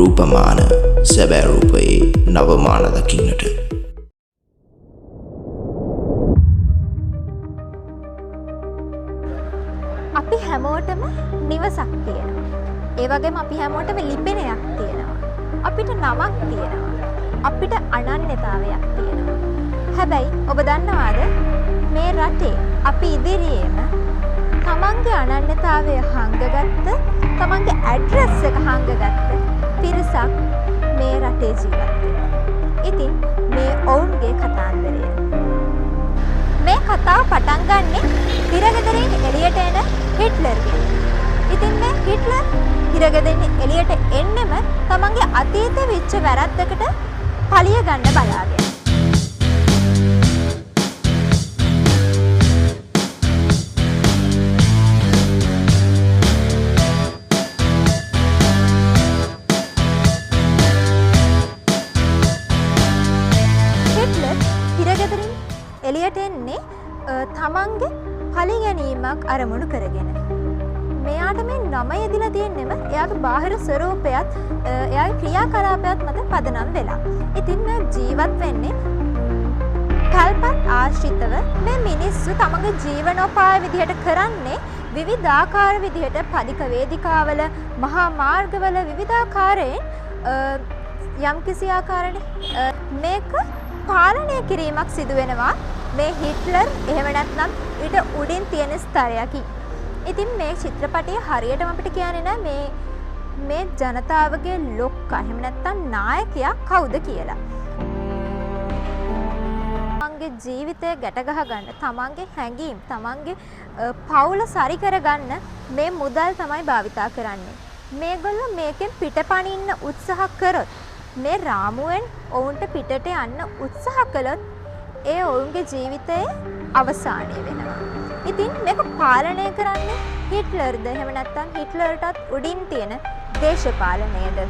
රූපමාන සැබෑ රූපයේ නවමාන දකින්නට. අපි හැමෝටම නිවසක් තියෙනවා. ඒ වගේම අපි හැමෝටම ලිපෙනයක් තියෙනවා. අපිට නමක් තියෙනවා. අපිට අනන්‍යතාවයක් තියෙනවා. හැබැයි ඔබ දන්නවාද මේ රටේ අපි ඉදිරියේම තමන්ගේ අනන්‍යතාවය හංගගත්ත, තමන්ගේ ඇඩ්‍රස් එක හංගගත්ත පිරිසක් මේ රටේ ජීවත් වෙනවා. ඉතින් මේ ඔවුන්ගේ කතාන්දරය. මේ කතාව පටන් ගන්නේ හිරගෙදරින් එළියට එන හිට්ලර්ගෙන්. ඉතින් මේ හිට්ලර් හිරගෙදරින් එළියට එන්නෙම තමන්ගේ අතීතේ වෙච්ච වැරද්දකට පලිය ගන්න බලාගෙන. එළියට එන්නේ තමන්ගේ පලි ගැනීමක් අරමුණු කරගෙන. මෙයාට මේ නම යෙදිලා තියෙන්නෙම එයාගේ බාහිර ස්වරූපයත් එයාගේ ක්‍රියාකලාපයත් මත පදනම් වෙලා. ඉතින් මේ ජීවත් වෙන්නේ කල්පත් ආශ්‍රිතව. මේ මිනිස්සු තමන්ගේ ජීවනෝපාය විදිහට කරන්නේ විවිධාකාර විදිහට පදික වේදිකාවල, මහා මාර්ගවල විවිධාකාරයෙන් යම්කිසි ආකාරයකට මේක පාලනය කිරීමක් සිදු වෙනවා. මේ හිට්ලර් එහෙම නැත්නම් ඊට උඩින් තියෙන ස්තරයකින්. ඉතින් මේ චිත්‍රපටය හරියටම අපිට කියන්නේ නැහැ මේ ජනතාවගේ ලොක්කා එහෙම නැත්නම් නායකයා කවුද කියලා. තමන්ගේ ජීවිතය ගැට ගහ ගන්න, තමන්ගේ හැඟීම්, තමන්ගේ පවුල සරි කරගන්න මේ මුදල් තමයි භාවිතා කරන්නේ. මේගොල්ලෝ මේකෙන් පිටපණින්න උත්සාහ කරොත්, මේ රාමුවෙන් ඔවුන්ට පිටට යන්න උත්සාහ කළොත් ඒ ඔවුන්ගේ ජීවිතයේ අවසානය වෙනවා. ඉතින් මේක පාලනය කරන්නේ හිට්ලර්ද එහෙම නැත්නම් හිට්ලර්ටත් උඩින් තියෙන දේශපාලනයද?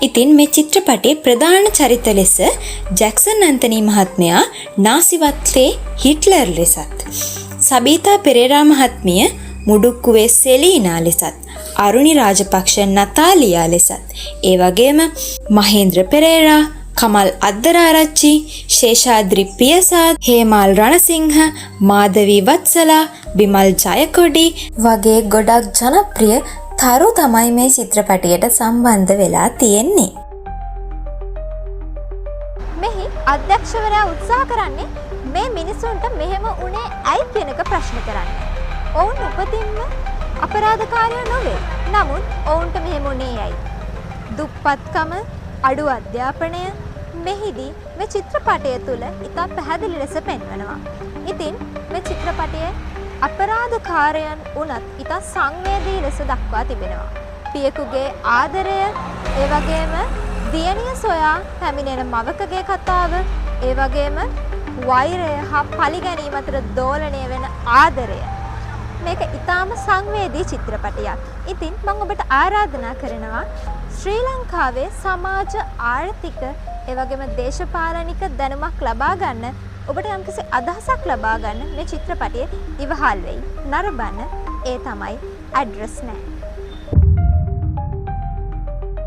ඉතින් මේ චිත්‍රපටයේ ප්‍රධාන චරිත ලෙස ජැක්සන් ඇන්තනි මහත්මයා නාසිවත්ලේ හිට්ලර් ලෙසත්, සබීතා පෙරේරා මහත්මිය මුඩුක්කුවේ සෙලීනා ලෙසත්, අරුණි රාජපක්ෂ නතාලියා ලෙසත්, ඒ වගේම මහේන්ද්‍ර පෙරේරා, කමල් අද්දරාරච්චි, ශේෂාද්‍රි පියසාද්, හේමාල් රණසිංහ, මාධවී වත්සලා, බිමල් ජයකොඩි වගේ ගොඩක් ජනප්‍රිය තරු තමයි මේ චිත්‍රපටයට සම්බන්ධ වෙලා තියෙන්නේ. මෙහි අධ්‍යක්ෂවරයා උත්සාහ කරන්නේ මේ මිනිසුන්ට මෙහෙම උනේ ඇයි කියන එක ප්‍රශ්න කරන්න. ඔවුන් උපතින්ම අපරාධකාරයෝ නොවේ. නමුත් ඔවුන්ට මෙහෙම උනේ ඇයි? දුප්පත්කම, අඩු අධ්‍යාපනය මෙහිදී මේ චිත්‍රපටය තුළ ඉතා පැහැදිලි ලෙස පෙන්වනවා. ඉතින් මේ චිත්‍රපටයේ අපරාධකාරයන් වුණත් ඉතා සංවේදී ලෙස දක්වා තිබෙනවා. පියෙකුගේ ආදරය, ඒ වගේම දියණිය සොයා පැමිණෙන මවකගේ කතාව, ඒ වගේම වෛරය හා පලිගැනීම අතර දෝලණය වෙන ආදරය. මේක ඉතාම සංවේදී චිත්‍රපටයක්. ඉතින් මම ඔබට ආරාධනා කරනවා ශ්‍රී ලංකාවේ සමාජ ආර්ථික ඒ වගේම දේශපාලනික දැනුමක් ලබා ගන්න, ඔබට යම්කිසි අදහසක් ලබා ගන්න මේ චිත්‍රපටයේ ඉවහල් වෙයි. නරඹන්න. ඒ තමයි ඇඩ්‍රස් නැහැ.